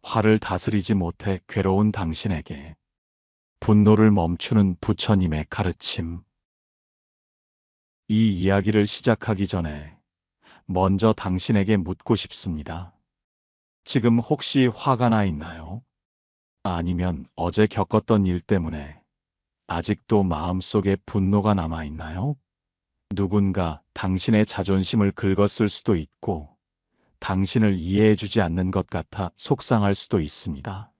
화를 다스리지 못해 괴로운 당신에게 분노를 멈추는 부처님의 가르침. 이 이야기를 시작하기 전에 먼저 당신에게 묻고 싶습니다. 지금 혹시 화가 나 있나요? 아니면 어제 겪었던 일 때문에 아직도 마음속에 분노가 남아 있나요? 누군가 당신의 자존심을 긁었을 수도 있고, 당신을 이해해주지 않는 것 같아 속상할 수도 있습니다.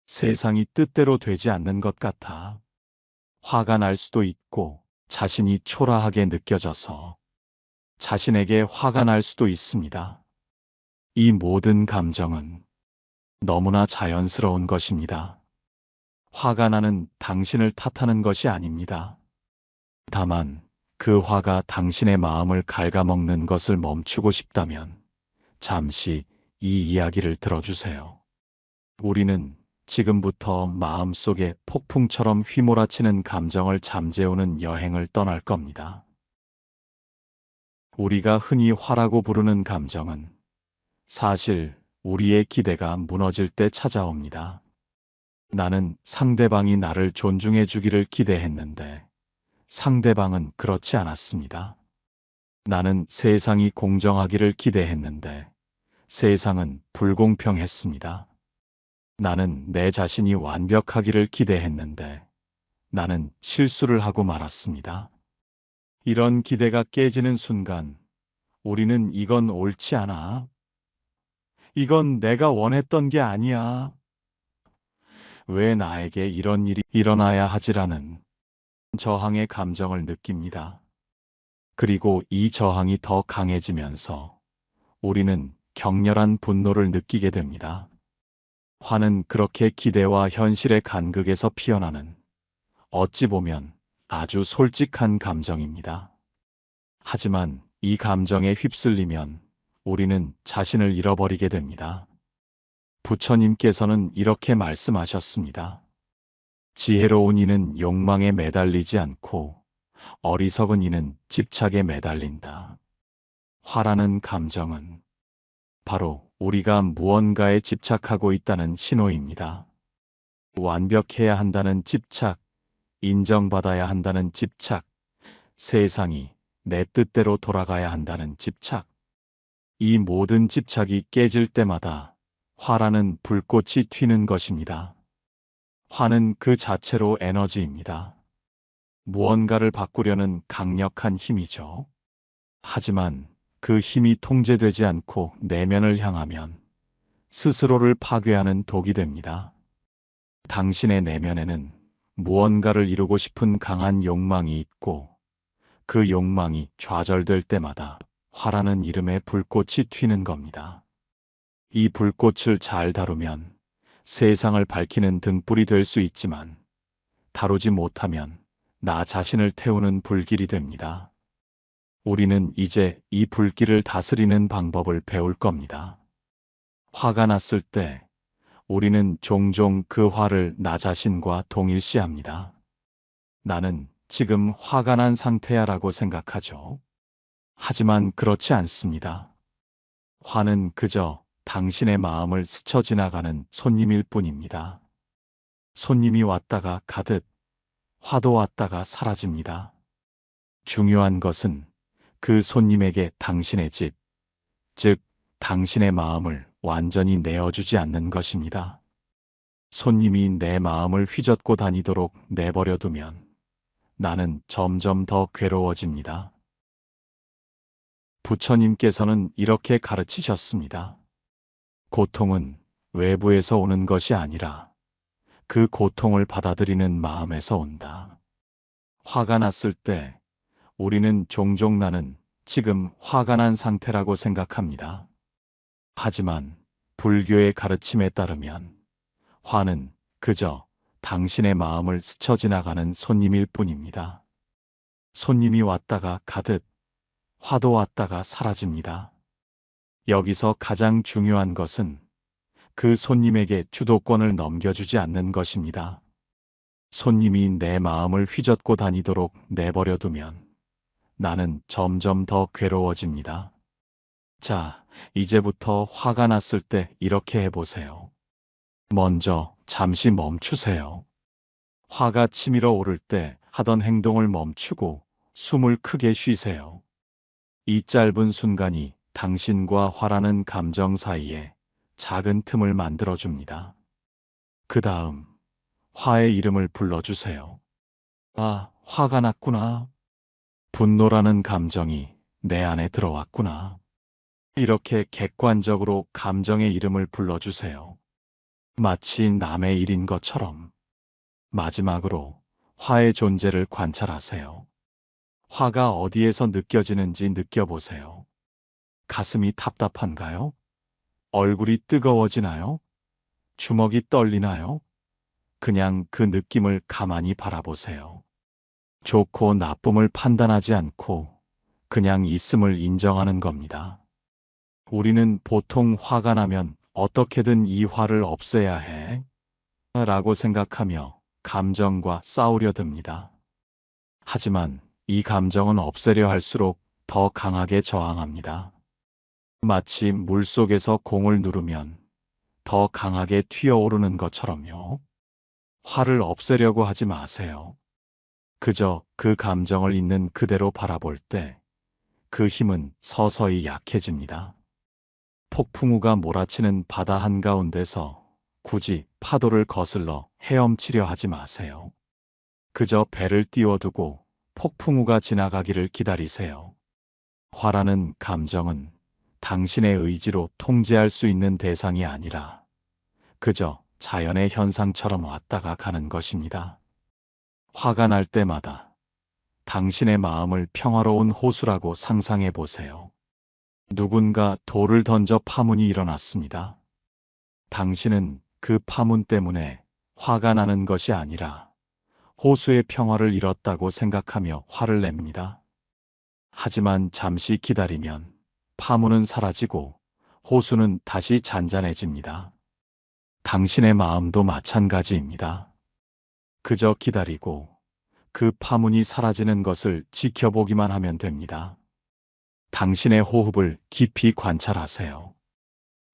세상이 뜻대로 되지 않는 것 같아 화가 날 수도 있고, 자신이 초라하게 느껴져서 자신에게 화가 날 수도 있습니다. 이 모든 감정은 너무나 자연스러운 것입니다. 화가 나는 당신을 탓하는 것이 아닙니다. 다만 그 화가 당신의 마음을 갉아먹는 것을 멈추고 싶다면 잠시 이 이야기를 들어주세요. 우리는 지금부터 마음속에 폭풍처럼 휘몰아치는 감정을 잠재우는 여행을 떠날 겁니다. 우리가 흔히 화라고 부르는 감정은 사실 우리의 기대가 무너질 때 찾아옵니다. 나는 상대방이 나를 존중해 주기를 기대했는데 상대방은 그렇지 않았습니다. 나는 세상이 공정하기를 기대했는데 세상은 불공평했습니다. 나는 내 자신이 완벽하기를 기대했는데 나는 실수를 하고 말았습니다. 이런 기대가 깨지는 순간 우리는 이건 옳지 않아. 이건 내가 원했던 게 아니야. 왜 나에게 이런 일이 일어나야 하지라는 저항의 감정을 느낍니다. 그리고 이 저항이 더 강해지면서 우리는 격렬한 분노를 느끼게 됩니다. 화는 그렇게 기대와 현실의 간극에서 피어나는 어찌 보면 아주 솔직한 감정입니다. 하지만 이 감정에 휩쓸리면 우리는 자신을 잃어버리게 됩니다. 부처님께서는 이렇게 말씀하셨습니다. 지혜로운 이는 욕망에 매달리지 않고 어리석은 이는 집착에 매달린다. 화라는 감정은 바로 우리가 무언가에 집착하고 있다는 신호입니다. 완벽해야 한다는 집착, 인정받아야 한다는 집착, 세상이 내 뜻대로 돌아가야 한다는 집착. 이 모든 집착이 깨질 때마다 화라는 불꽃이 튀는 것입니다. 화는 그 자체로 에너지입니다. 무언가를 바꾸려는 강력한 힘이죠. 하지만 그 힘이 통제되지 않고 내면을 향하면 스스로를 파괴하는 독이 됩니다. 당신의 내면에는 무언가를 이루고 싶은 강한 욕망이 있고 그 욕망이 좌절될 때마다 화라는 이름의 불꽃이 튀는 겁니다. 이 불꽃을 잘 다루면 세상을 밝히는 등불이 될 수 있지만 다루지 못하면 나 자신을 태우는 불길이 됩니다. 우리는 이제 이 불길을 다스리는 방법을 배울 겁니다. 화가 났을 때 우리는 종종 그 화를 나 자신과 동일시합니다. 나는 지금 화가 난 상태야라고 생각하죠. 하지만 그렇지 않습니다. 화는 그저 당신의 마음을 스쳐 지나가는 손님일 뿐입니다. 손님이 왔다가 가듯 화도 왔다가 사라집니다. 중요한 것은 그 손님에게 당신의 집, 즉 당신의 마음을 완전히 내어주지 않는 것입니다. 손님이 내 마음을 휘젓고 다니도록 내버려두면 나는 점점 더 괴로워집니다. 부처님께서는 이렇게 가르치셨습니다. 고통은 외부에서 오는 것이 아니라 그 고통을 받아들이는 마음에서 온다. 화가 났을 때 우리는 종종 나는 지금 화가 난 상태라고 생각합니다. 하지만 불교의 가르침에 따르면 화는 그저 당신의 마음을 스쳐 지나가는 손님일 뿐입니다. 손님이 왔다가 가듯 화도 왔다가 사라집니다. 여기서 가장 중요한 것은 그 손님에게 주도권을 넘겨주지 않는 것입니다. 손님이 내 마음을 휘젓고 다니도록 내버려두면 나는 점점 더 괴로워집니다. 자, 이제부터 화가 났을 때 이렇게 해보세요. 먼저 잠시 멈추세요. 화가 치밀어 오를 때 하던 행동을 멈추고 숨을 크게 쉬세요. 이 짧은 순간이 당신과 화라는 감정 사이에 작은 틈을 만들어줍니다. 그 다음, 화의 이름을 불러주세요. 아, 화가 났구나. 분노라는 감정이 내 안에 들어왔구나. 이렇게 객관적으로 감정의 이름을 불러주세요. 마치 남의 일인 것처럼. 마지막으로 화의 존재를 관찰하세요. 화가 어디에서 느껴지는지 느껴보세요. 가슴이 답답한가요? 얼굴이 뜨거워지나요? 주먹이 떨리나요? 그냥 그 느낌을 가만히 바라보세요. 좋고 나쁨을 판단하지 않고 그냥 있음을 인정하는 겁니다. 우리는 보통 화가 나면 어떻게든 이 화를 없애야 해 라고 생각하며 감정과 싸우려 듭니다. 하지만 이 감정은 없애려 할수록 더 강하게 저항합니다. 마치 물속에서 공을 누르면 더 강하게 튀어오르는 것처럼요. 화를 없애려고 하지 마세요. 그저 그 감정을 있는 그대로 바라볼 때 그 힘은 서서히 약해집니다. 폭풍우가 몰아치는 바다 한가운데서 굳이 파도를 거슬러 헤엄치려 하지 마세요. 그저 배를 띄워두고 폭풍우가 지나가기를 기다리세요. 화라는 감정은 당신의 의지로 통제할 수 있는 대상이 아니라 그저 자연의 현상처럼 왔다가 가는 것입니다. 화가 날 때마다 당신의 마음을 평화로운 호수라고 상상해 보세요. 누군가 돌을 던져 파문이 일어났습니다. 당신은 그 파문 때문에 화가 나는 것이 아니라 호수의 평화를 잃었다고 생각하며 화를 냅니다. 하지만 잠시 기다리면 파문은 사라지고 호수는 다시 잔잔해집니다. 당신의 마음도 마찬가지입니다. 그저 기다리고 그 파문이 사라지는 것을 지켜보기만 하면 됩니다. 당신의 호흡을 깊이 관찰하세요.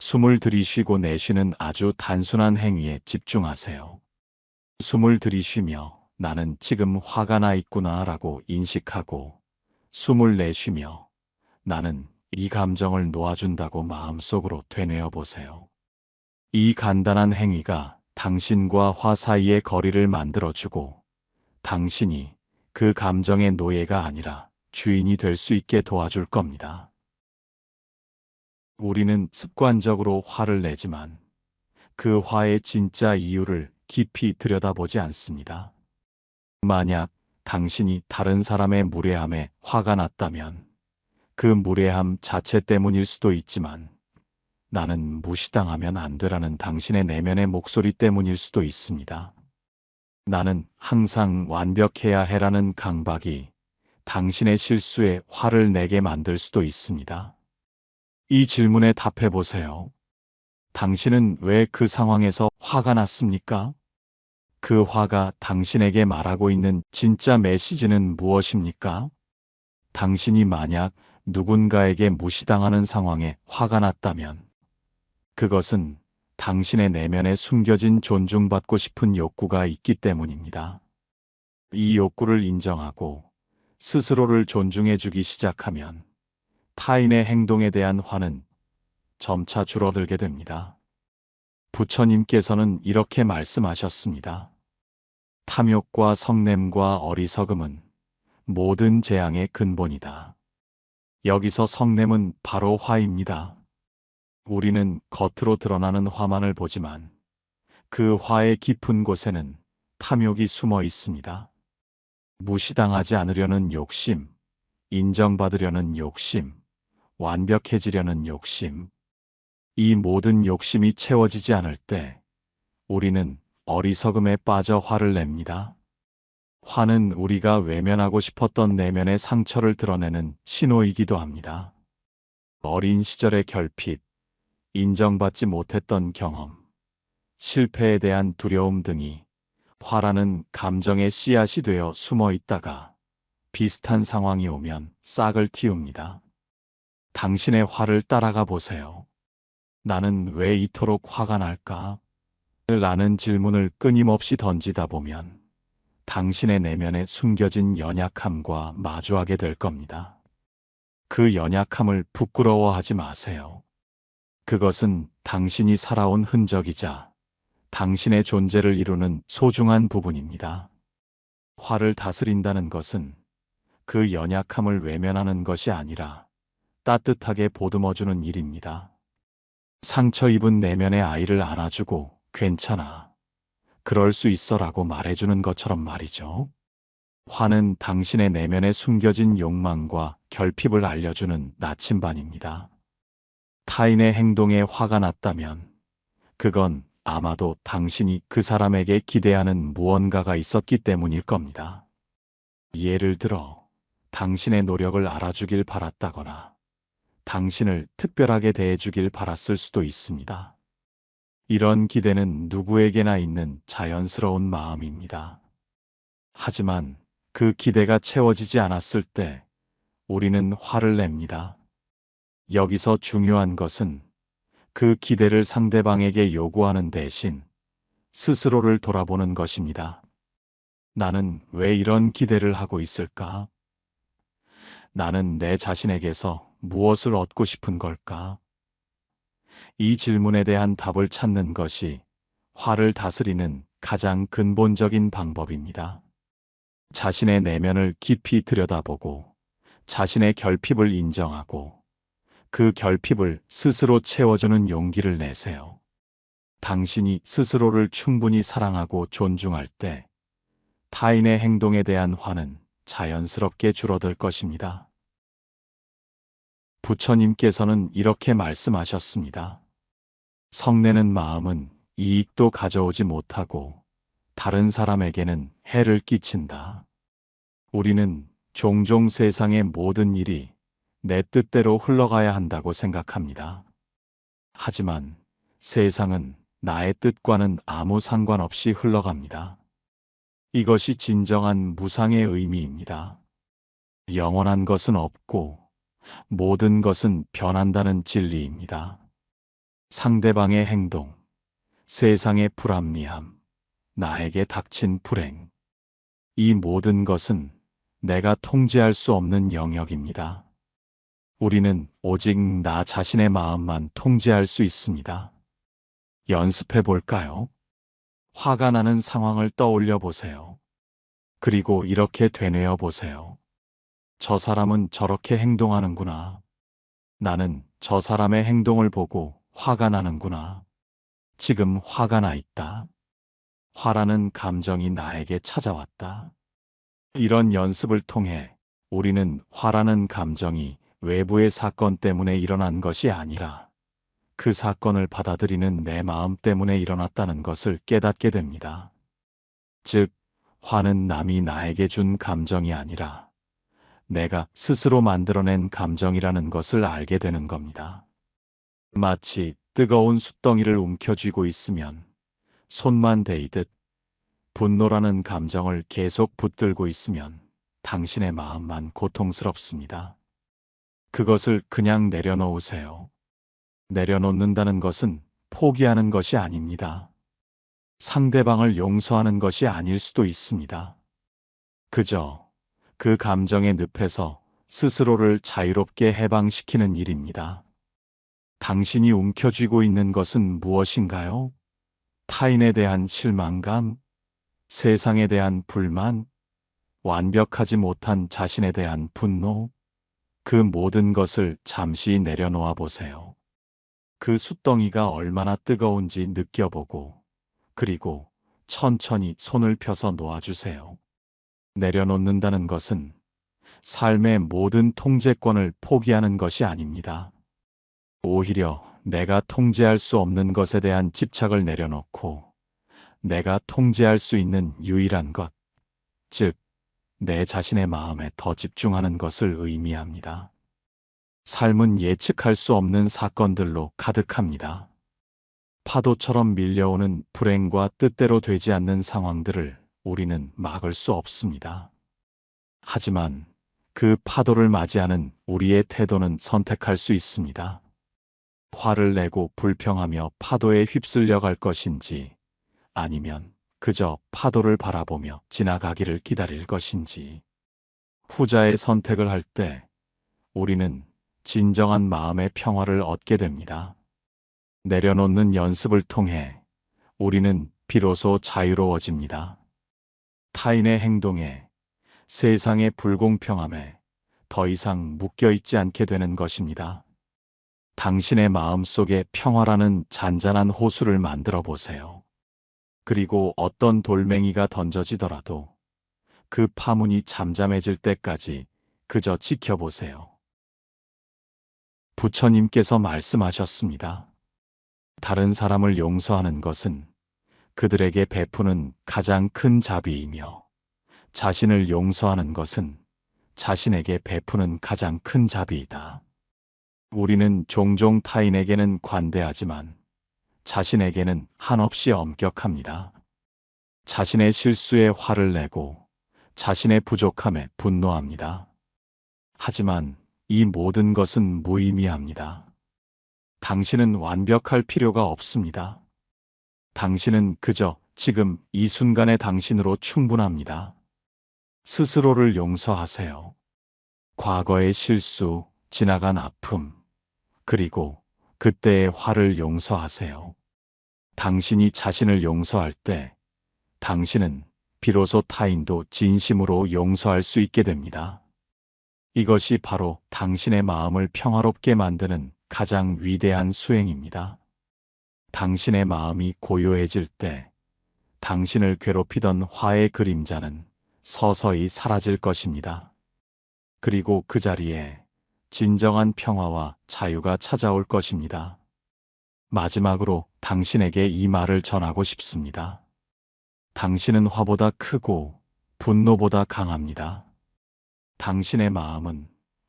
숨을 들이쉬고 내쉬는 아주 단순한 행위에 집중하세요. 숨을 들이쉬며 나는 지금 화가 나 있구나 라고 인식하고 숨을 내쉬며 나는 이 감정을 놓아준다고 마음속으로 되뇌어 보세요. 이 간단한 행위가 당신과 화 사이의 거리를 만들어주고 당신이 그 감정의 노예가 아니라 주인이 될 수 있게 도와줄 겁니다. 우리는 습관적으로 화를 내지만 그 화의 진짜 이유를 깊이 들여다보지 않습니다. 만약 당신이 다른 사람의 무례함에 화가 났다면 그 무례함 자체 때문일 수도 있지만 나는 무시당하면 안 되라는 당신의 내면의 목소리 때문일 수도 있습니다. 나는 항상 완벽해야 해라는 강박이 당신의 실수에 화를 내게 만들 수도 있습니다. 이 질문에 답해 보세요. 당신은 왜 그 상황에서 화가 났습니까? 그 화가 당신에게 말하고 있는 진짜 메시지는 무엇입니까? 당신이 만약 누군가에게 무시당하는 상황에 화가 났다면 그것은 당신의 내면에 숨겨진 존중받고 싶은 욕구가 있기 때문입니다. 이 욕구를 인정하고 스스로를 존중해주기 시작하면 타인의 행동에 대한 화는 점차 줄어들게 됩니다. 부처님께서는 이렇게 말씀하셨습니다. 탐욕과 성냄과 어리석음은 모든 재앙의 근본이다. 여기서 성냄은 바로 화입니다. 우리는 겉으로 드러나는 화만을 보지만 그 화의 깊은 곳에는 탐욕이 숨어 있습니다. 무시당하지 않으려는 욕심, 인정받으려는 욕심, 완벽해지려는 욕심. 이 모든 욕심이 채워지지 않을 때 우리는 어리석음에 빠져 화를 냅니다. 화는 우리가 외면하고 싶었던 내면의 상처를 드러내는 신호이기도 합니다. 어린 시절의 결핍, 인정받지 못했던 경험, 실패에 대한 두려움 등이 화라는 감정의 씨앗이 되어 숨어 있다가 비슷한 상황이 오면 싹을 틔웁니다. 당신의 화를 따라가 보세요. 나는 왜 이토록 화가 날까? 라는 질문을 끊임없이 던지다 보면 당신의 내면에 숨겨진 연약함과 마주하게 될 겁니다. 그 연약함을 부끄러워하지 마세요. 그것은 당신이 살아온 흔적이자 당신의 존재를 이루는 소중한 부분입니다. 화를 다스린다는 것은 그 연약함을 외면하는 것이 아니라 따뜻하게 보듬어주는 일입니다. 상처 입은 내면의 아이를 안아주고 괜찮아, 그럴 수 있어라고 말해주는 것처럼 말이죠. 화는 당신의 내면에 숨겨진 욕망과 결핍을 알려주는 나침반입니다. 타인의 행동에 화가 났다면 그건 아마도 당신이 그 사람에게 기대하는 무언가가 있었기 때문일 겁니다. 예를 들어 당신의 노력을 알아주길 바랐다거나 당신을 특별하게 대해주길 바랐을 수도 있습니다. 이런 기대는 누구에게나 있는 자연스러운 마음입니다. 하지만 그 기대가 채워지지 않았을 때 우리는 화를 냅니다. 여기서 중요한 것은 그 기대를 상대방에게 요구하는 대신 스스로를 돌아보는 것입니다. 나는 왜 이런 기대를 하고 있을까? 나는 내 자신에게서 무엇을 얻고 싶은 걸까? 이 질문에 대한 답을 찾는 것이 화를 다스리는 가장 근본적인 방법입니다. 자신의 내면을 깊이 들여다보고 자신의 결핍을 인정하고 그 결핍을 스스로 채워주는 용기를 내세요. 당신이 스스로를 충분히 사랑하고 존중할 때 타인의 행동에 대한 화는 자연스럽게 줄어들 것입니다. 부처님께서는 이렇게 말씀하셨습니다. 성내는 마음은 이익도 가져오지 못하고 다른 사람에게는 해를 끼친다. 우리는 종종 세상의 모든 일이 내 뜻대로 흘러가야 한다고 생각합니다. 하지만 세상은 나의 뜻과는 아무 상관없이 흘러갑니다. 이것이 진정한 무상의 의미입니다. 영원한 것은 없고 모든 것은 변한다는 진리입니다. 상대방의 행동, 세상의 불합리함, 나에게 닥친 불행, 이 모든 것은 내가 통제할 수 없는 영역입니다. 우리는 오직 나 자신의 마음만 통제할 수 있습니다. 연습해 볼까요? 화가 나는 상황을 떠올려 보세요. 그리고 이렇게 되뇌어 보세요. 저 사람은 저렇게 행동하는구나. 나는 저 사람의 행동을 보고 화가 나는구나. 지금 화가 나 있다. 화라는 감정이 나에게 찾아왔다. 이런 연습을 통해 우리는 화라는 감정이 외부의 사건 때문에 일어난 것이 아니라 그 사건을 받아들이는 내 마음 때문에 일어났다는 것을 깨닫게 됩니다. 즉, 화는 남이 나에게 준 감정이 아니라 내가 스스로 만들어낸 감정이라는 것을 알게 되는 겁니다. 마치 뜨거운 숯덩이를 움켜쥐고 있으면 손만 대이듯 분노라는 감정을 계속 붙들고 있으면 당신의 마음만 고통스럽습니다. 그것을 그냥 내려놓으세요. 내려놓는다는 것은 포기하는 것이 아닙니다. 상대방을 용서하는 것이 아닐 수도 있습니다. 그저 그 감정의 늪에서 스스로를 자유롭게 해방시키는 일입니다. 당신이 움켜쥐고 있는 것은 무엇인가요? 타인에 대한 실망감, 세상에 대한 불만, 완벽하지 못한 자신에 대한 분노, 그 모든 것을 잠시 내려놓아 보세요. 그 숯덩이가 얼마나 뜨거운지 느껴보고, 그리고 천천히 손을 펴서 놓아주세요. 내려놓는다는 것은 삶의 모든 통제권을 포기하는 것이 아닙니다. 오히려 내가 통제할 수 없는 것에 대한 집착을 내려놓고 내가 통제할 수 있는 유일한 것, 즉, 내 자신의 마음에 더 집중하는 것을 의미합니다. 삶은 예측할 수 없는 사건들로 가득합니다. 파도처럼 밀려오는 불행과 뜻대로 되지 않는 상황들을 우리는 막을 수 없습니다. 하지만 그 파도를 맞이하는 우리의 태도는 선택할 수 있습니다. 화를 내고 불평하며 파도에 휩쓸려 갈 것인지 아니면 그저 파도를 바라보며 지나가기를 기다릴 것인지. 후자의 선택을 할 때 우리는 진정한 마음의 평화를 얻게 됩니다. 내려놓는 연습을 통해 우리는 비로소 자유로워집니다. 타인의 행동에, 세상의 불공평함에 더 이상 묶여있지 않게 되는 것입니다. 당신의 마음 속에 평화라는 잔잔한 호수를 만들어 보세요. 그리고 어떤 돌멩이가 던져지더라도 그 파문이 잠잠해질 때까지 그저 지켜보세요. 부처님께서 말씀하셨습니다. 다른 사람을 용서하는 것은 그들에게 베푸는 가장 큰 자비이며 자신을 용서하는 것은 자신에게 베푸는 가장 큰 자비이다. 우리는 종종 타인에게는 관대하지만 자신에게는 한없이 엄격합니다. 자신의 실수에 화를 내고 자신의 부족함에 분노합니다. 하지만 이 모든 것은 무의미합니다. 당신은 완벽할 필요가 없습니다. 당신은 그저 지금 이 순간의 당신으로 충분합니다. 스스로를 용서하세요. 과거의 실수, 지나간 아픔, 그리고 그때의 화를 용서하세요. 당신이 자신을 용서할 때 당신은 비로소 타인도 진심으로 용서할 수 있게 됩니다. 이것이 바로 당신의 마음을 평화롭게 만드는 가장 위대한 수행입니다. 당신의 마음이 고요해질 때 당신을 괴롭히던 화의 그림자는 서서히 사라질 것입니다. 그리고 그 자리에 진정한 평화와 자유가 찾아올 것입니다. 마지막으로 당신에게 이 말을 전하고 싶습니다. 당신은 화보다 크고 분노보다 강합니다. 당신의 마음은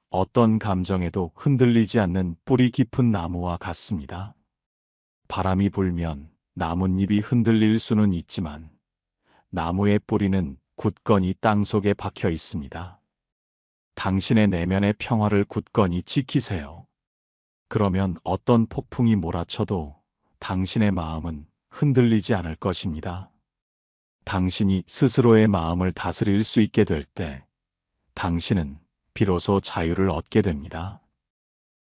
어떤 감정에도 흔들리지 않는 뿌리 깊은 나무와 같습니다. 바람이 불면 나뭇잎이 흔들릴 수는 있지만 나무의 뿌리는 굳건히 땅속에 박혀 있습니다. 당신의 내면의 평화를 굳건히 지키세요. 그러면 어떤 폭풍이 몰아쳐도 당신의 마음은 흔들리지 않을 것입니다. 당신이 스스로의 마음을 다스릴 수 있게 될 때 당신은 비로소 자유를 얻게 됩니다.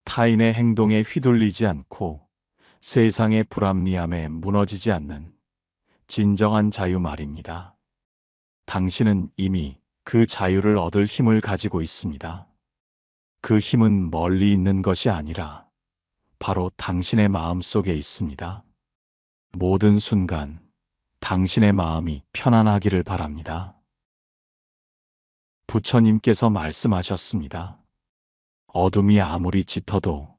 타인의 행동에 휘둘리지 않고 세상의 불합리함에 무너지지 않는 진정한 자유 말입니다. 당신은 이미 그 자유를 얻을 힘을 가지고 있습니다. 그 힘은 멀리 있는 것이 아니라 바로 당신의 마음 속에 있습니다. 모든 순간 당신의 마음이 편안하기를 바랍니다. 부처님께서 말씀하셨습니다. 어둠이 아무리 짙어도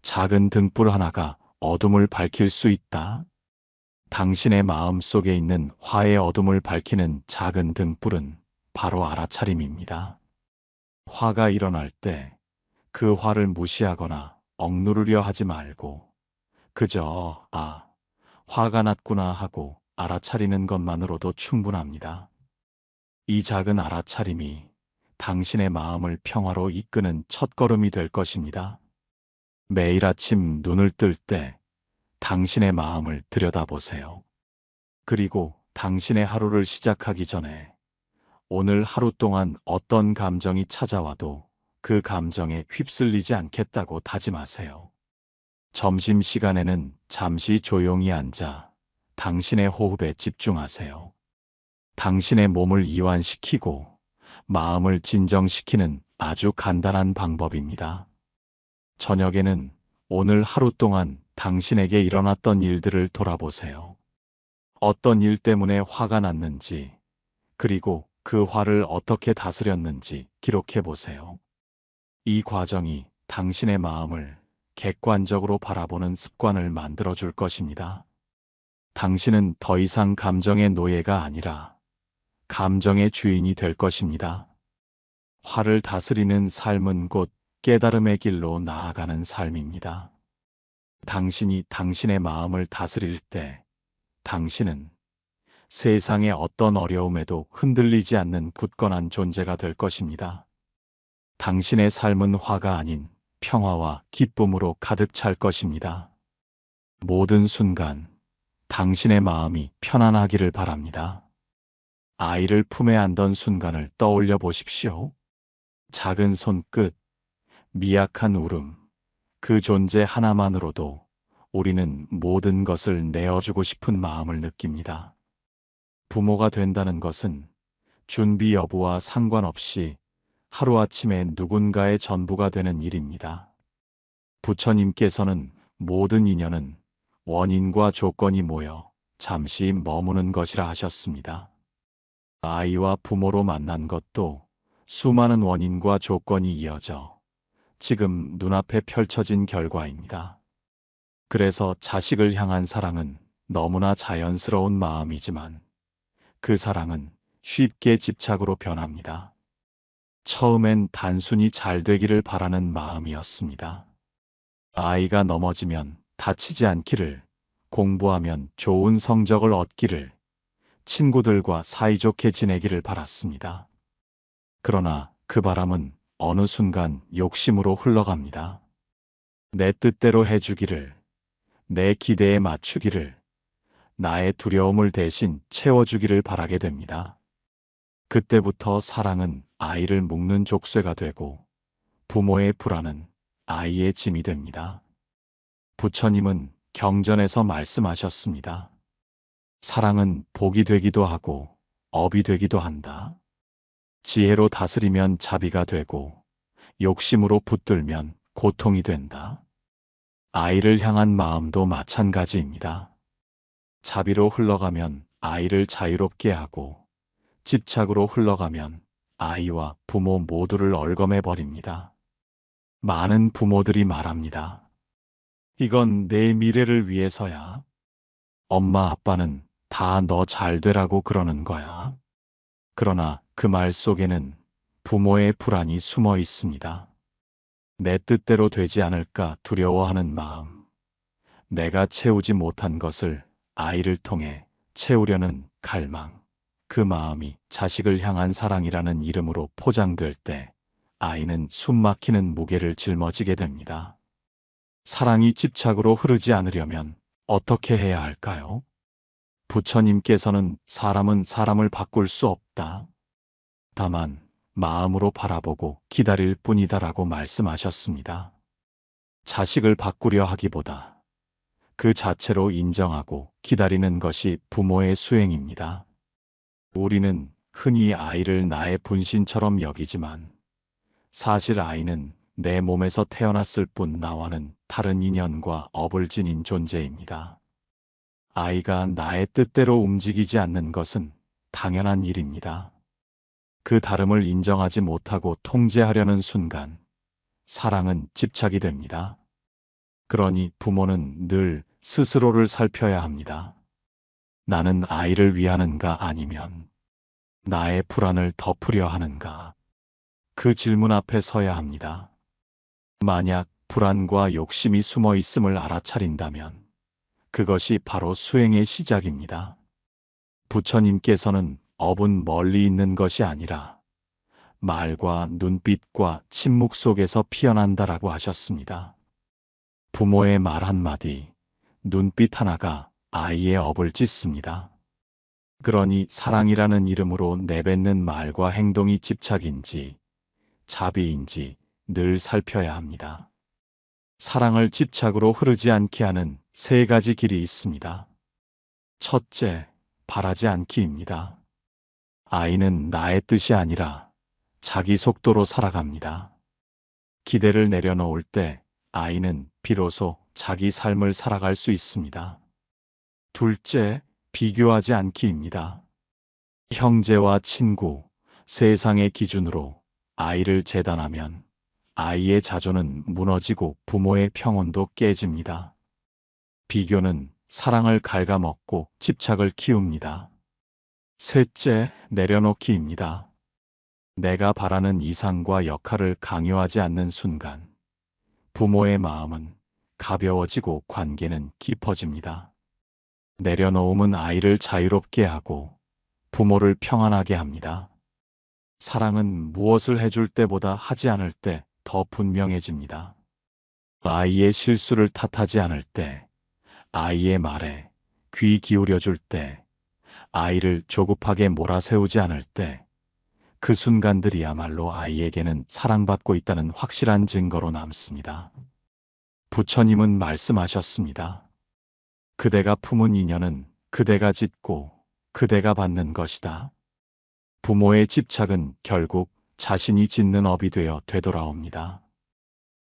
작은 등불 하나가 어둠을 밝힐 수 있다. 당신의 마음 속에 있는 화의 어둠을 밝히는 작은 등불은 바로 알아차림입니다. 화가 일어날 때 그 화를 무시하거나 억누르려 하지 말고 그저 화가 났구나 하고 알아차리는 것만으로도 충분합니다. 이 작은 알아차림이 당신의 마음을 평화로 이끄는 첫걸음이 될 것입니다. 매일 아침 눈을 뜰 때 당신의 마음을 들여다보세요. 그리고 당신의 하루를 시작하기 전에 오늘 하루 동안 어떤 감정이 찾아와도 그 감정에 휩쓸리지 않겠다고 다짐하세요. 점심시간에는 잠시 조용히 앉아 당신의 호흡에 집중하세요. 당신의 몸을 이완시키고 마음을 진정시키는 아주 간단한 방법입니다. 저녁에는 오늘 하루 동안 당신에게 일어났던 일들을 돌아보세요. 어떤 일 때문에 화가 났는지, 그리고 그 화를 어떻게 다스렸는지 기록해 보세요. 이 과정이 당신의 마음을 객관적으로 바라보는 습관을 만들어 줄 것입니다. 당신은 더 이상 감정의 노예가 아니라 감정의 주인이 될 것입니다. 화를 다스리는 삶은 곧 깨달음의 길로 나아가는 삶입니다. 당신이 당신의 마음을 다스릴 때 당신은 세상의 어떤 어려움에도 흔들리지 않는 굳건한 존재가 될 것입니다. 당신의 삶은 화가 아닌 평화와 기쁨으로 가득 찰 것입니다. 모든 순간 당신의 마음이 편안하기를 바랍니다. 아이를 품에 안던 순간을 떠올려 보십시오. 작은 손끝, 미약한 울음, 그 존재 하나만으로도 우리는 모든 것을 내어주고 싶은 마음을 느낍니다. 부모가 된다는 것은 준비 여부와 상관없이 하루아침에 누군가의 전부가 되는 일입니다. 부처님께서는 모든 인연은 원인과 조건이 모여 잠시 머무는 것이라 하셨습니다. 아이와 부모로 만난 것도 수많은 원인과 조건이 이어져 지금 눈앞에 펼쳐진 결과입니다. 그래서 자식을 향한 사랑은 너무나 자연스러운 마음이지만 그 사랑은 쉽게 집착으로 변합니다. 처음엔 단순히 잘 되기를 바라는 마음이었습니다. 아이가 넘어지면 다치지 않기를, 공부하면 좋은 성적을 얻기를, 친구들과 사이좋게 지내기를 바랐습니다. 그러나 그 바람은 어느 순간 욕심으로 흘러갑니다. 내 뜻대로 해주기를, 내 기대에 맞추기를, 나의 두려움을 대신 채워주기를 바라게 됩니다. 그때부터 사랑은 아이를 묶는 족쇄가 되고 부모의 불안은 아이의 짐이 됩니다. 부처님은 경전에서 말씀하셨습니다. 사랑은 복이 되기도 하고 업이 되기도 한다. 지혜로 다스리면 자비가 되고 욕심으로 붙들면 고통이 된다. 아이를 향한 마음도 마찬가지입니다. 자비로 흘러가면 아이를 자유롭게 하고 집착으로 흘러가면 아이와 부모 모두를 얼검해 버립니다. 많은 부모들이 말합니다. 이건 내 미래를 위해서야. 엄마 아빠는 다 너 잘 되라고 그러는 거야. 그러나 그 말 속에는 부모의 불안이 숨어 있습니다. 내 뜻대로 되지 않을까 두려워하는 마음, 내가 채우지 못한 것을 아이를 통해 채우려는 갈망, 그 마음이 자식을 향한 사랑이라는 이름으로 포장될 때 아이는 숨막히는 무게를 짊어지게 됩니다. 사랑이 집착으로 흐르지 않으려면 어떻게 해야 할까요? 부처님께서는 사람은 사람을 바꿀 수 없다. 다만 마음으로 바라보고 기다릴 뿐이다라고 말씀하셨습니다. 자식을 바꾸려 하기보다 그 자체로 인정하고 기다리는 것이 부모의 수행입니다. 우리는 흔히 아이를 나의 분신처럼 여기지만 사실 아이는 내 몸에서 태어났을 뿐 나와는 다른 인연과 업을 지닌 존재입니다. 아이가 나의 뜻대로 움직이지 않는 것은 당연한 일입니다. 그 다름을 인정하지 못하고 통제하려는 순간 사랑은 집착이 됩니다. 그러니 부모는 늘 스스로를 살펴야 합니다. 나는 아이를 위하는가 아니면 나의 불안을 덮으려 하는가? 그 질문 앞에 서야 합니다. 만약 불안과 욕심이 숨어 있음을 알아차린다면 그것이 바로 수행의 시작입니다. 부처님께서는 업은 멀리 있는 것이 아니라 말과 눈빛과 침묵 속에서 피어난다라고 하셨습니다. 부모의 말 한마디, 눈빛 하나가 아이의 업을 찢습니다. 그러니 사랑이라는 이름으로 내뱉는 말과 행동이 집착인지 자비인지 늘 살펴야 합니다. 사랑을 집착으로 흐르지 않게 하는 세 가지 길이 있습니다. 첫째, 바라지 않기입니다. 아이는 나의 뜻이 아니라 자기 속도로 살아갑니다. 기대를 내려놓을 때 아이는 비로소 자기 삶을 살아갈 수 있습니다. 둘째, 비교하지 않기입니다. 형제와 친구, 세상의 기준으로 아이를 재단하면 아이의 자존은 무너지고 부모의 평온도 깨집니다. 비교는 사랑을 갉아먹고 집착을 키웁니다. 셋째, 내려놓기입니다. 내가 바라는 이상과 역할을 강요하지 않는 순간 부모의 마음은 가벼워지고 관계는 깊어집니다. 내려놓음은 아이를 자유롭게 하고 부모를 평안하게 합니다. 사랑은 무엇을 해줄 때보다 하지 않을 때 더 분명해집니다. 아이의 실수를 탓하지 않을 때, 아이의 말에 귀 기울여줄 때, 아이를 조급하게 몰아세우지 않을 때, 그 순간들이야말로 아이에게는 사랑받고 있다는 확실한 증거로 남습니다. 부처님은 말씀하셨습니다. 그대가 품은 인연은 그대가 짓고 그대가 받는 것이다. 부모의 집착은 결국 자신이 짓는 업이 되어 되돌아옵니다.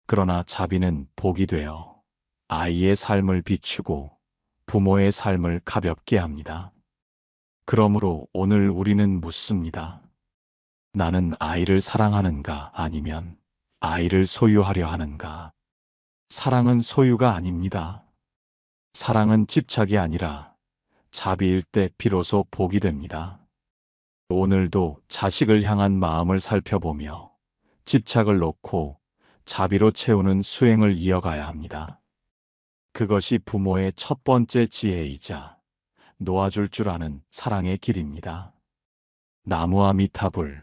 그러나 자비는 복이 되어 아이의 삶을 비추고 부모의 삶을 가볍게 합니다. 그러므로 오늘 우리는 묻습니다. 나는 아이를 사랑하는가 아니면 아이를 소유하려 하는가? 사랑은 소유가 아닙니다. 사랑은 집착이 아니라 자비일 때 비로소 복이 됩니다. 오늘도 자식을 향한 마음을 살펴보며 집착을 놓고 자비로 채우는 수행을 이어가야 합니다. 그것이 부모의 첫 번째 지혜이자 놓아줄 줄 아는 사랑의 길입니다. 나무아미타불,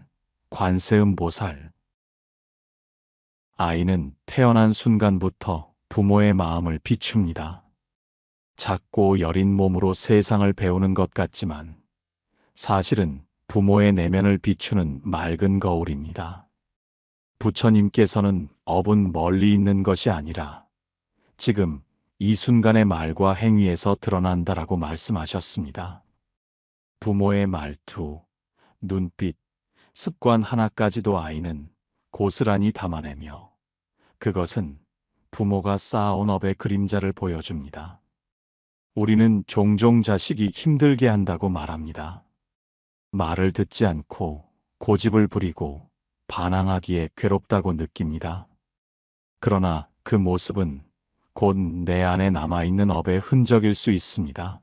관세음보살. 아이는 태어난 순간부터 부모의 마음을 비춥니다. 작고 여린 몸으로 세상을 배우는 것 같지만 사실은 부모의 내면을 비추는 맑은 거울입니다. 부처님께서는 업은 멀리 있는 것이 아니라 지금 이 순간의 말과 행위에서 드러난다라고 말씀하셨습니다. 부모의 말투, 눈빛, 습관 하나까지도 아이는 고스란히 담아내며 그것은 부모가 쌓아온 업의 그림자를 보여줍니다. 우리는 종종 자식이 힘들게 한다고 말합니다. 말을 듣지 않고 고집을 부리고 반항하기에 괴롭다고 느낍니다. 그러나 그 모습은 곧 내 안에 남아있는 업의 흔적일 수 있습니다.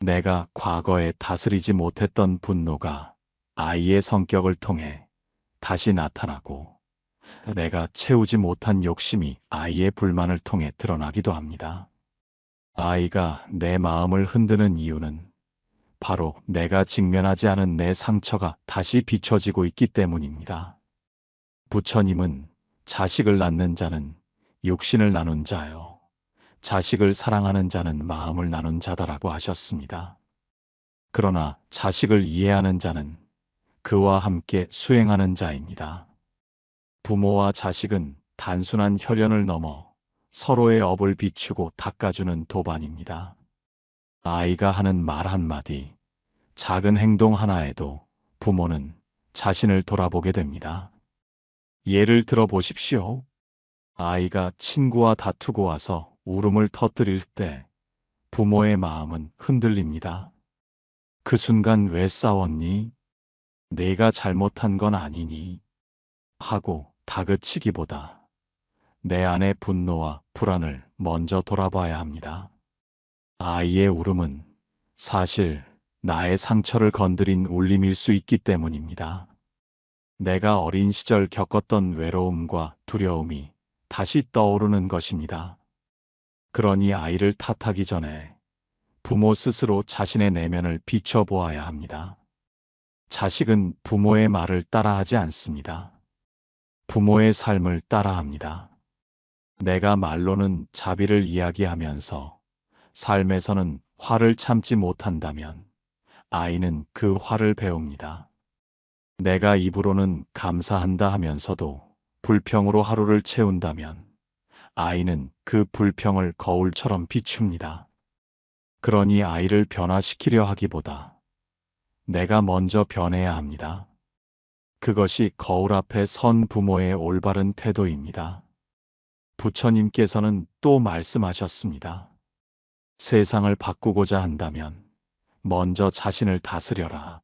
내가 과거에 다스리지 못했던 분노가 아이의 성격을 통해 다시 나타나고 내가 채우지 못한 욕심이 아이의 불만을 통해 드러나기도 합니다. 아이가 내 마음을 흔드는 이유는 바로 내가 직면하지 않은 내 상처가 다시 비춰지고 있기 때문입니다. 부처님은 자식을 낳는 자는 육신을 나눈 자요, 자식을 사랑하는 자는 마음을 나눈 자다라고 하셨습니다. 그러나 자식을 이해하는 자는 그와 함께 수행하는 자입니다. 부모와 자식은 단순한 혈연을 넘어 서로의 업을 비추고 닦아주는 도반입니다. 아이가 하는 말 한마디, 작은 행동 하나에도 부모는 자신을 돌아보게 됩니다. 예를 들어 보십시오. 아이가 친구와 다투고 와서 울음을 터뜨릴 때 부모의 마음은 흔들립니다. 그 순간 왜 싸웠니? 내가 잘못한 건 아니니? 하고 다그치기보다 내 안의 분노와 불안을 먼저 돌아봐야 합니다. 아이의 울음은 사실 나의 상처를 건드린 울림일 수 있기 때문입니다. 내가 어린 시절 겪었던 외로움과 두려움이 다시 떠오르는 것입니다. 그러니 아이를 탓하기 전에 부모 스스로 자신의 내면을 비춰보아야 합니다. 자식은 부모의 말을 따라하지 않습니다. 부모의 삶을 따라합니다. 내가 말로는 자비를 이야기하면서 삶에서는 화를 참지 못한다면 아이는 그 화를 배웁니다. 내가 입으로는 감사한다 하면서도 불평으로 하루를 채운다면 아이는 그 불평을 거울처럼 비춥니다. 그러니 아이를 변화시키려 하기보다 내가 먼저 변해야 합니다. 그것이 거울 앞에 선 부모의 올바른 태도입니다. 부처님께서는 또 말씀하셨습니다. 세상을 바꾸고자 한다면 먼저 자신을 다스려라.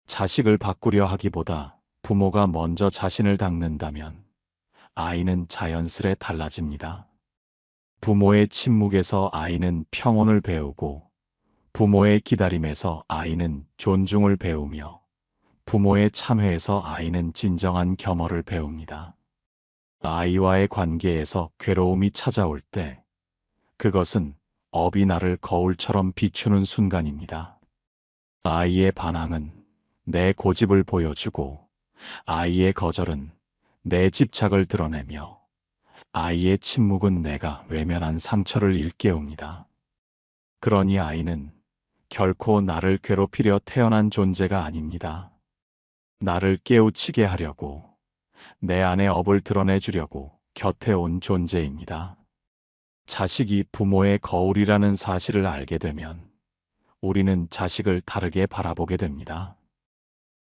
자식을 바꾸려 하기보다 부모가 먼저 자신을 닦는다면 아이는 자연스레 달라집니다. 부모의 침묵에서 아이는 평온을 배우고 부모의 기다림에서 아이는 존중을 배우며 부모의 참회에서 아이는 진정한 겸허를 배웁니다. 아이와의 관계에서 괴로움이 찾아올 때 그것은 업이 나를 거울처럼 비추는 순간입니다. 아이의 반항은 내 고집을 보여주고 아이의 거절은 내 집착을 드러내며 아이의 침묵은 내가 외면한 상처를 일깨웁니다. 그러니 아이는 결코 나를 괴롭히려 태어난 존재가 아닙니다. 나를 깨우치게 하려고, 내 안의 업을 드러내주려고 곁에 온 존재입니다. 자식이 부모의 거울이라는 사실을 알게 되면 우리는 자식을 다르게 바라보게 됩니다.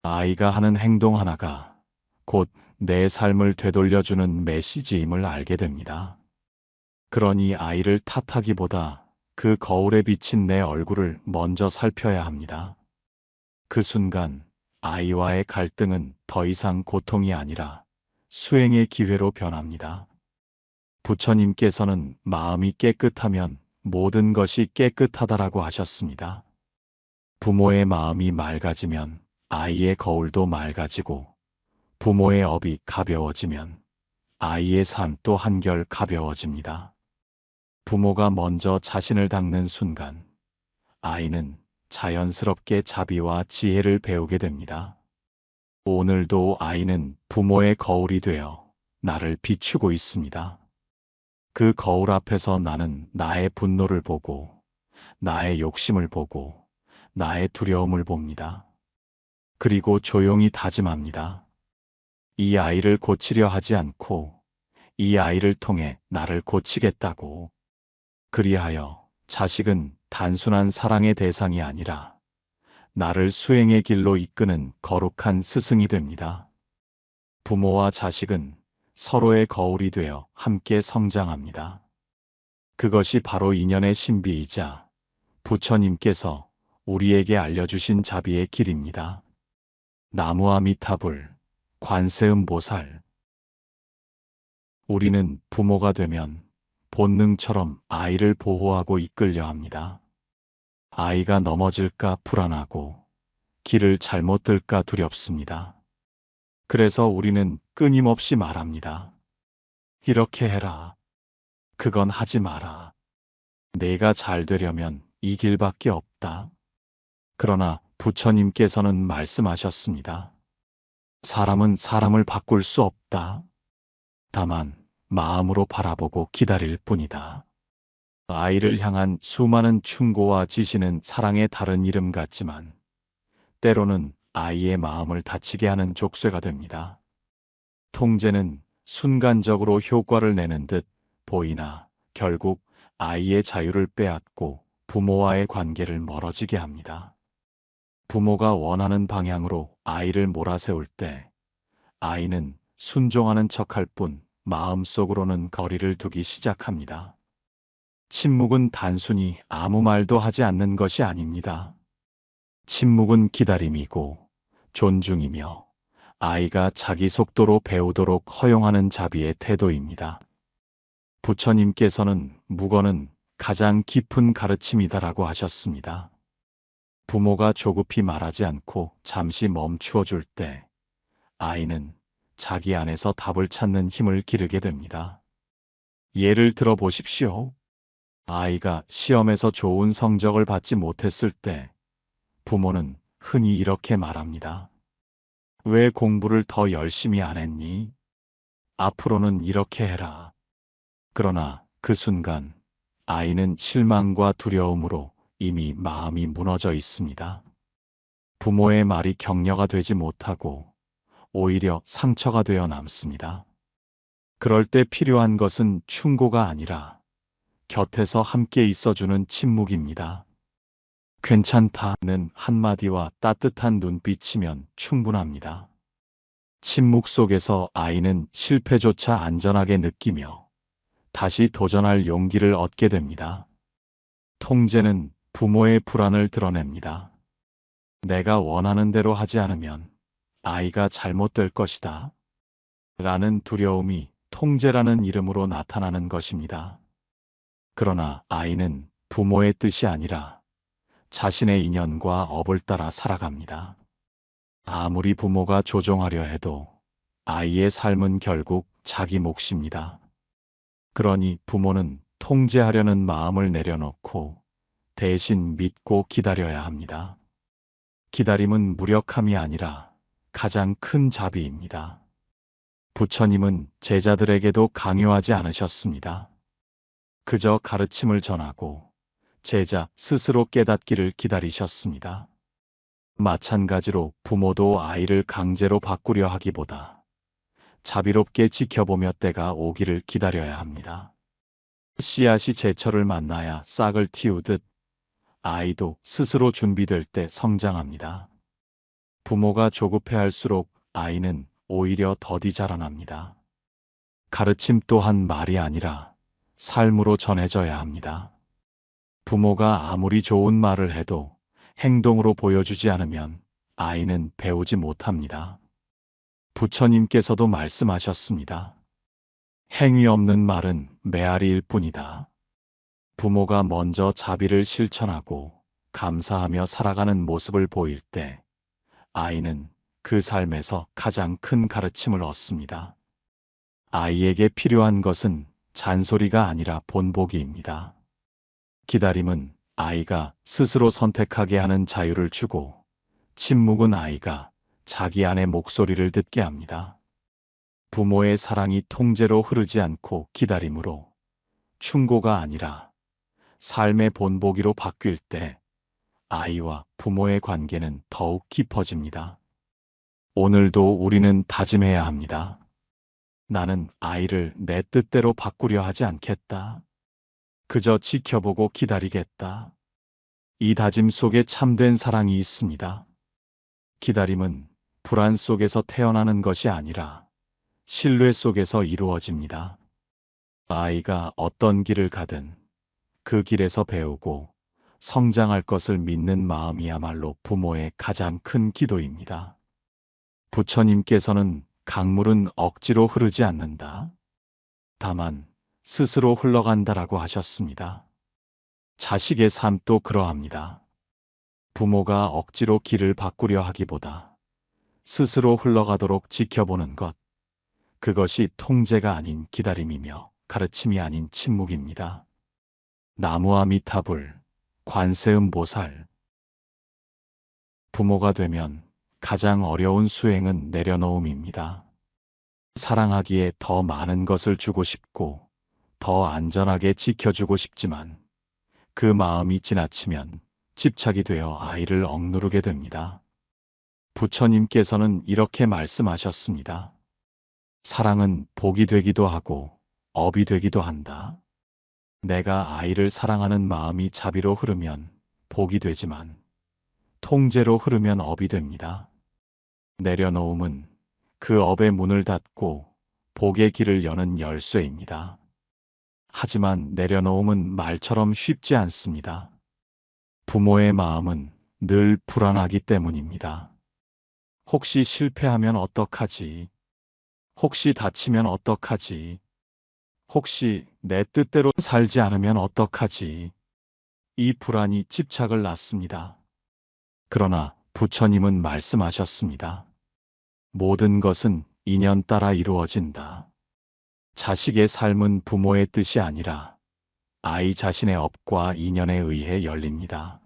아이가 하는 행동 하나가 곧 내 삶을 되돌려주는 메시지임을 알게 됩니다. 그러니 아이를 탓하기보다 그 거울에 비친 내 얼굴을 먼저 살펴야 합니다. 그 순간 아이와의 갈등은 더 이상 고통이 아니라 수행의 기회로 변합니다. 부처님께서는 마음이 깨끗하면 모든 것이 깨끗하다라고 하셨습니다. 부모의 마음이 맑아지면 아이의 거울도 맑아지고, 부모의 업이 가벼워지면 아이의 삶도 한결 가벼워집니다. 부모가 먼저 자신을 닦는 순간 아이는 자연스럽게 자비와 지혜를 배우게 됩니다. 오늘도 아이는 부모의 거울이 되어 나를 비추고 있습니다. 그 거울 앞에서 나는 나의 분노를 보고, 나의 욕심을 보고, 나의 두려움을 봅니다. 그리고 조용히 다짐합니다. 이 아이를 고치려 하지 않고 이 아이를 통해 나를 고치겠다고. 그리하여 자식은 단순한 사랑의 대상이 아니라 나를 수행의 길로 이끄는 거룩한 스승이 됩니다. 부모와 자식은 서로의 거울이 되어 함께 성장합니다. 그것이 바로 인연의 신비이자 부처님께서 우리에게 알려주신 자비의 길입니다. 나무아미타불, 관세음보살. 우리는 부모가 되면 본능처럼 아이를 보호하고 이끌려 합니다. 아이가 넘어질까 불안하고 길을 잘못 들까 두렵습니다. 그래서 우리는 끊임없이 말합니다. 이렇게 해라. 그건 하지 마라. 내가 잘 되려면 이 길밖에 없다. 그러나 부처님께서는 말씀하셨습니다. 사람은 사람을 바꿀 수 없다. 다만 마음으로 바라보고 기다릴 뿐이다. 아이를 향한 수많은 충고와 지시는 사랑의 다른 이름 같지만 때로는 아이의 마음을 다치게 하는 족쇄가 됩니다. 통제는 순간적으로 효과를 내는 듯 보이나 결국 아이의 자유를 빼앗고 부모와의 관계를 멀어지게 합니다. 부모가 원하는 방향으로 아이를 몰아세울 때 아이는 순종하는 척할 뿐 마음속으로는 거리를 두기 시작합니다. 침묵은 단순히 아무 말도 하지 않는 것이 아닙니다. 침묵은 기다림이고 존중이며 아이가 자기 속도로 배우도록 허용하는 자비의 태도입니다. 부처님께서는 묵어는 가장 깊은 가르침이다라고 하셨습니다. 부모가 조급히 말하지 않고 잠시 멈추어 줄 때 아이는 자기 안에서 답을 찾는 힘을 기르게 됩니다. 예를 들어 보십시오. 아이가 시험에서 좋은 성적을 받지 못했을 때 부모는 흔히 이렇게 말합니다. 왜 공부를 더 열심히 안 했니? 앞으로는 이렇게 해라. 그러나 그 순간 아이는 실망과 두려움으로 이미 마음이 무너져 있습니다. 부모의 말이 격려가 되지 못하고 오히려 상처가 되어 남습니다. 그럴 때 필요한 것은 충고가 아니라 곁에서 함께 있어주는 침묵입니다. 괜찮다는 한마디와 따뜻한 눈빛이면 충분합니다. 침묵 속에서 아이는 실패조차 안전하게 느끼며 다시 도전할 용기를 얻게 됩니다. 통제는 부모의 불안을 드러냅니다. 내가 원하는 대로 하지 않으면 아이가 잘못될 것이다. 라는 두려움이 통제라는 이름으로 나타나는 것입니다. 그러나 아이는 부모의 뜻이 아니라 자신의 인연과 업을 따라 살아갑니다. 아무리 부모가 조종하려 해도 아이의 삶은 결국 자기 몫입니다. 그러니 부모는 통제하려는 마음을 내려놓고 대신 믿고 기다려야 합니다. 기다림은 무력함이 아니라 가장 큰 자비입니다. 부처님은 제자들에게도 강요하지 않으셨습니다. 그저 가르침을 전하고 제자 스스로 깨닫기를 기다리셨습니다. 마찬가지로 부모도 아이를 강제로 바꾸려 하기보다 자비롭게 지켜보며 때가 오기를 기다려야 합니다. 씨앗이 제철을 만나야 싹을 틔우듯 아이도 스스로 준비될 때 성장합니다. 부모가 조급해할수록 아이는 오히려 더디 자라납니다. 가르침 또한 말이 아니라 삶으로 전해져야 합니다. 부모가 아무리 좋은 말을 해도 행동으로 보여주지 않으면 아이는 배우지 못합니다. 부처님께서도 말씀하셨습니다. 행위 없는 말은 메아리일 뿐이다. 부모가 먼저 자비를 실천하고 감사하며 살아가는 모습을 보일 때 아이는 그 삶에서 가장 큰 가르침을 얻습니다. 아이에게 필요한 것은 잔소리가 아니라 본보기입니다. 기다림은 아이가 스스로 선택하게 하는 자유를 주고, 침묵은 아이가 자기 안의 목소리를 듣게 합니다. 부모의 사랑이 통제로 흐르지 않고 기다림으로, 충고가 아니라 삶의 본보기로 바뀔 때 아이와 부모의 관계는 더욱 깊어집니다. 오늘도 우리는 다짐해야 합니다. 나는 아이를 내 뜻대로 바꾸려 하지 않겠다. 그저 지켜보고 기다리겠다. 이 다짐 속에 참된 사랑이 있습니다. 기다림은 불안 속에서 태어나는 것이 아니라 신뢰 속에서 이루어집니다. 아이가 어떤 길을 가든 그 길에서 배우고 성장할 것을 믿는 마음이야말로 부모의 가장 큰 기도입니다. 부처님께서는 강물은 억지로 흐르지 않는다. 다만 스스로 흘러간다라고 하셨습니다. 자식의 삶도 그러합니다. 부모가 억지로 길을 바꾸려 하기보다 스스로 흘러가도록 지켜보는 것, 그것이 통제가 아닌 기다림이며 가르침이 아닌 침묵입니다. 나무아미타불, 관세음보살. 부모가 되면 가장 어려운 수행은 내려놓음입니다. 사랑하기에 더 많은 것을 주고 싶고 더 안전하게 지켜주고 싶지만 그 마음이 지나치면 집착이 되어 아이를 억누르게 됩니다. 부처님께서는 이렇게 말씀하셨습니다. 사랑은 복이 되기도 하고 업이 되기도 한다. 내가 아이를 사랑하는 마음이 자비로 흐르면 복이 되지만 통제로 흐르면 업이 됩니다. 내려놓음은 그 업의 문을 닫고 복의 길을 여는 열쇠입니다. 하지만 내려놓음은 말처럼 쉽지 않습니다. 부모의 마음은 늘 불안하기 때문입니다. 혹시 실패하면 어떡하지? 혹시 다치면 어떡하지? 혹시 내 뜻대로 살지 않으면 어떡하지? 이 불안이 집착을 낳습니다. 그러나 부처님은 말씀하셨습니다. 모든 것은 인연 따라 이루어진다. 자식의 삶은 부모의 뜻이 아니라 아이 자신의 업과 인연에 의해 열립니다.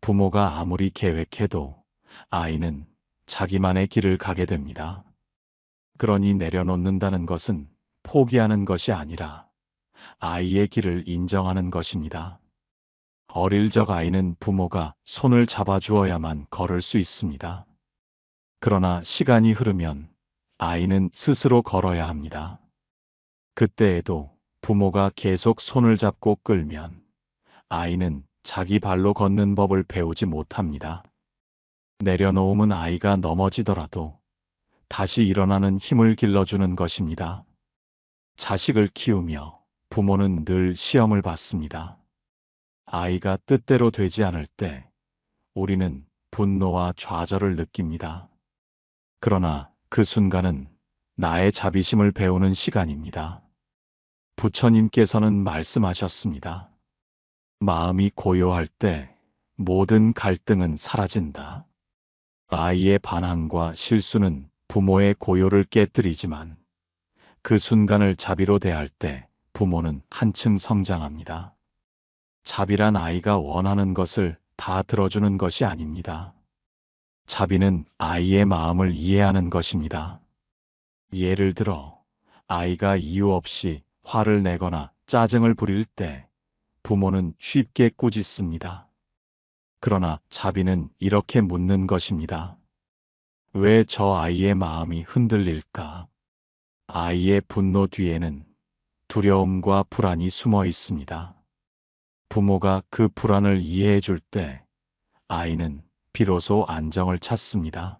부모가 아무리 계획해도 아이는 자기만의 길을 가게 됩니다. 그러니 내려놓는다는 것은 포기하는 것이 아니라 아이의 길을 인정하는 것입니다. 어릴 적 아이는 부모가 손을 잡아주어야만 걸을 수 있습니다. 그러나 시간이 흐르면 아이는 스스로 걸어야 합니다. 그때에도 부모가 계속 손을 잡고 끌면 아이는 자기 발로 걷는 법을 배우지 못합니다. 내려놓음은 아이가 넘어지더라도 다시 일어나는 힘을 길러주는 것입니다. 자식을 키우며 부모는 늘 시험을 받습니다. 아이가 뜻대로 되지 않을 때 우리는 분노와 좌절을 느낍니다. 그러나 그 순간은 나의 자비심을 배우는 시간입니다. 부처님께서는 말씀하셨습니다. 마음이 고요할 때 모든 갈등은 사라진다. 아이의 반항과 실수는 부모의 고요를 깨뜨리지만 그 순간을 자비로 대할 때 부모는 한층 성장합니다. 자비란 아이가 원하는 것을 다 들어주는 것이 아닙니다. 자비는 아이의 마음을 이해하는 것입니다. 예를 들어 아이가 이유 없이 화를 내거나 짜증을 부릴 때 부모는 쉽게 꾸짖습니다. 그러나 자비는 이렇게 묻는 것입니다. 왜 저 아이의 마음이 흔들릴까? 아이의 분노 뒤에는 두려움과 불안이 숨어 있습니다. 부모가 그 불안을 이해해 줄 때 아이는 비로소 안정을 찾습니다.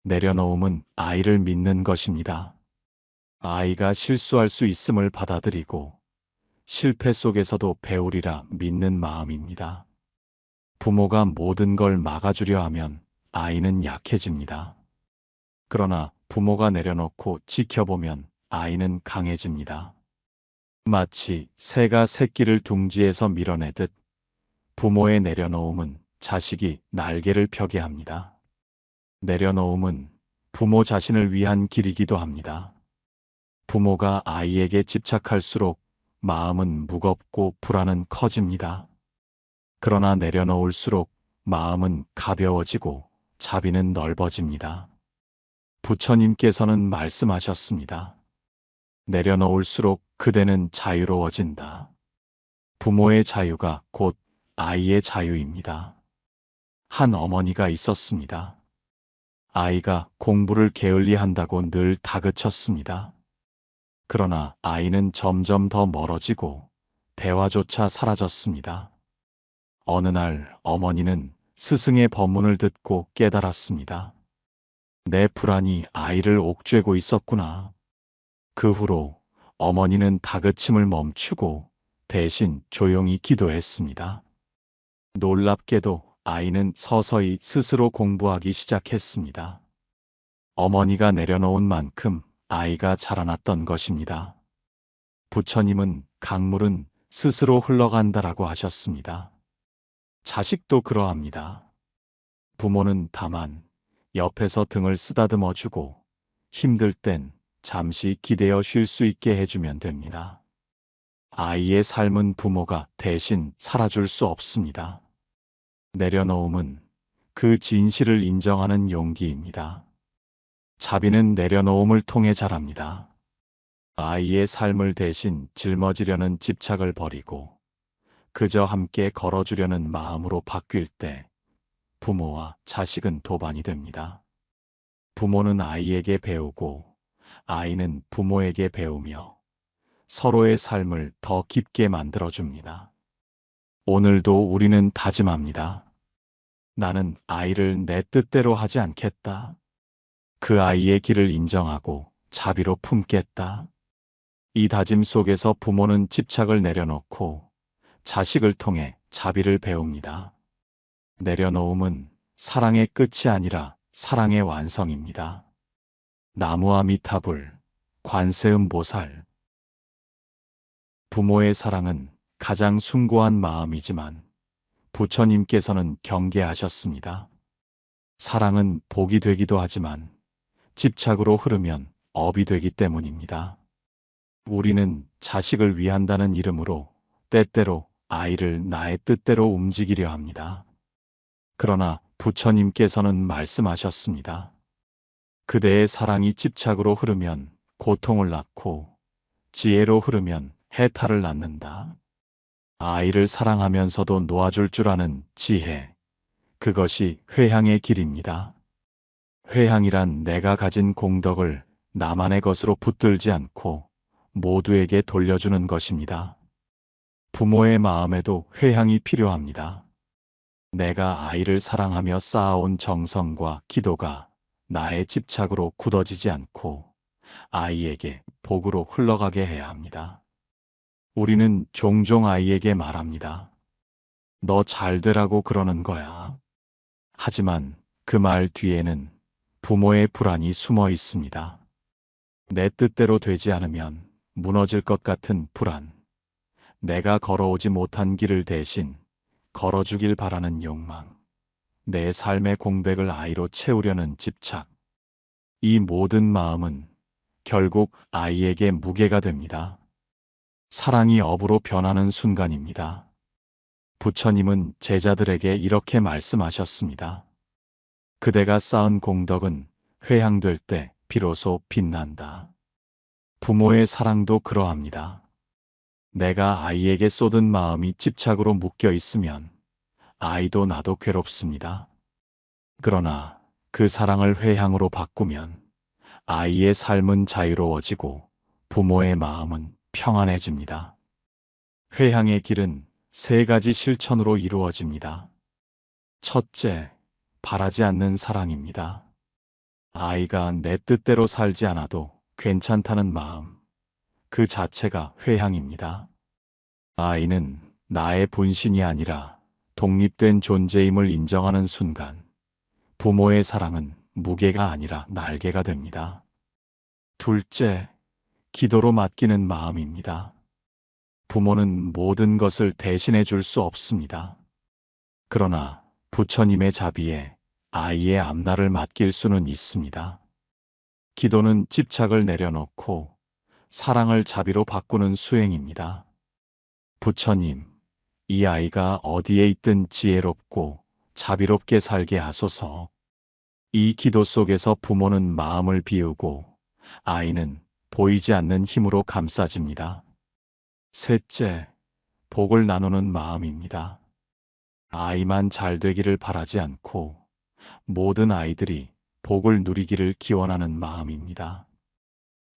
내려놓음은 아이를 믿는 것입니다. 아이가 실수할 수 있음을 받아들이고 실패 속에서도 배우리라 믿는 마음입니다. 부모가 모든 걸 막아주려 하면 아이는 약해집니다. 그러나 부모가 내려놓고 지켜보면 아이는 강해집니다. 마치 새가 새끼를 둥지에서 밀어내듯 부모의 내려놓음은 자식이 날개를 펴게 합니다. 내려놓음은 부모 자신을 위한 길이기도 합니다. 부모가 아이에게 집착할수록 마음은 무겁고 불안은 커집니다. 그러나 내려놓을수록 마음은 가벼워지고 자비는 넓어집니다. 부처님께서는 말씀하셨습니다. 내려놓을수록 그대는 자유로워진다. 부모의 자유가 곧 아이의 자유입니다. 한 어머니가 있었습니다. 아이가 공부를 게을리한다고 늘 다그쳤습니다. 그러나 아이는 점점 더 멀어지고 대화조차 사라졌습니다. 어느 날 어머니는 스승의 법문을 듣고 깨달았습니다. 내 불안이 아이를 옥죄고 있었구나. 그 후로 어머니는 다그침을 멈추고 대신 조용히 기도했습니다. 놀랍게도 아이는 서서히 스스로 공부하기 시작했습니다. 어머니가 내려놓은 만큼 아이가 자라났던 것입니다. 부처님은 강물은 스스로 흘러간다라고 하셨습니다. 자식도 그러합니다. 부모는 다만 옆에서 등을 쓰다듬어 주고 힘들 땐 잠시 기대어 쉴 수 있게 해주면 됩니다. 아이의 삶은 부모가 대신 살아줄 수 없습니다. 내려놓음은 그 진실을 인정하는 용기입니다. 자비는 내려놓음을 통해 자랍니다. 아이의 삶을 대신 짊어지려는 집착을 버리고 그저 함께 걸어주려는 마음으로 바뀔 때 부모와 자식은 도반이 됩니다. 부모는 아이에게 배우고 아이는 부모에게 배우며 서로의 삶을 더 깊게 만들어줍니다. 오늘도 우리는 다짐합니다. 나는 아이를 내 뜻대로 하지 않겠다. 그 아이의 길을 인정하고 자비로 품겠다. 이 다짐 속에서 부모는 집착을 내려놓고 자식을 통해 자비를 배웁니다. 내려놓음은 사랑의 끝이 아니라 사랑의 완성입니다. 나무아미타불, 관세음보살. 부모의 사랑은 가장 숭고한 마음이지만 부처님께서는 경계하셨습니다. 사랑은 복이 되기도 하지만 집착으로 흐르면 업이 되기 때문입니다. 우리는 자식을 위한다는 이름으로 때때로 아이를 나의 뜻대로 움직이려 합니다. 그러나 부처님께서는 말씀하셨습니다. 그대의 사랑이 집착으로 흐르면 고통을 낳고 지혜로 흐르면 해탈을 낳는다. 아이를 사랑하면서도 놓아줄 줄 아는 지혜, 그것이 회향의 길입니다. 회향이란 내가 가진 공덕을 나만의 것으로 붙들지 않고 모두에게 돌려주는 것입니다. 부모의 마음에도 회향이 필요합니다. 내가 아이를 사랑하며 쌓아온 정성과 기도가 나의 집착으로 굳어지지 않고 아이에게 복으로 흘러가게 해야 합니다. 우리는 종종 아이에게 말합니다. 너 잘 되라고 그러는 거야. 하지만 그 말 뒤에는 부모의 불안이 숨어 있습니다. 내 뜻대로 되지 않으면 무너질 것 같은 불안. 내가 걸어오지 못한 길을 대신 걸어주길 바라는 욕망. 내 삶의 공백을 아이로 채우려는 집착. 이 모든 마음은 결국 아이에게 무게가 됩니다. 사랑이 업으로 변하는 순간입니다. 부처님은 제자들에게 이렇게 말씀하셨습니다. 그대가 쌓은 공덕은 회향될 때 비로소 빛난다. 부모의 사랑도 그러합니다. 내가 아이에게 쏟은 마음이 집착으로 묶여 있으면 아이도 나도 괴롭습니다. 그러나 그 사랑을 회향으로 바꾸면 아이의 삶은 자유로워지고 부모의 마음은 평안해집니다. 회향의 길은 세 가지 실천으로 이루어집니다. 첫째, 바라지 않는 사랑입니다. 아이가 내 뜻대로 살지 않아도 괜찮다는 마음, 그 자체가 회향입니다. 아이는 나의 분신이 아니라 독립된 존재임을 인정하는 순간, 부모의 사랑은 무게가 아니라 날개가 됩니다. 둘째, 기도로 맡기는 마음입니다. 부모는 모든 것을 대신해 줄 수 없습니다. 그러나 부처님의 자비에 아이의 앞날을 맡길 수는 있습니다. 기도는 집착을 내려놓고 사랑을 자비로 바꾸는 수행입니다. 부처님, 이 아이가 어디에 있든 지혜롭고 자비롭게 살게 하소서. 이 기도 속에서 부모는 마음을 비우고 아이는 보이지 않는 힘으로 감싸집니다. 셋째, 복을 나누는 마음입니다. 아이만 잘 되기를 바라지 않고 모든 아이들이 복을 누리기를 기원하는 마음입니다.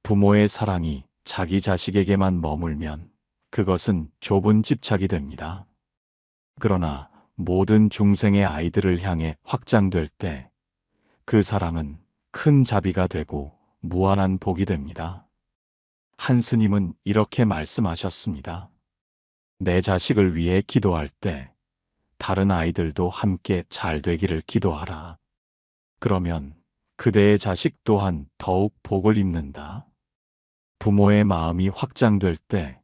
부모의 사랑이 자기 자식에게만 머물면 그것은 좁은 집착이 됩니다. 그러나 모든 중생의 아이들을 향해 확장될 때 그 사랑은 큰 자비가 되고 무한한 복이 됩니다. 한 스님은 이렇게 말씀하셨습니다. 내 자식을 위해 기도할 때 다른 아이들도 함께 잘 되기를 기도하라. 그러면 그대의 자식 또한 더욱 복을 입는다. 부모의 마음이 확장될 때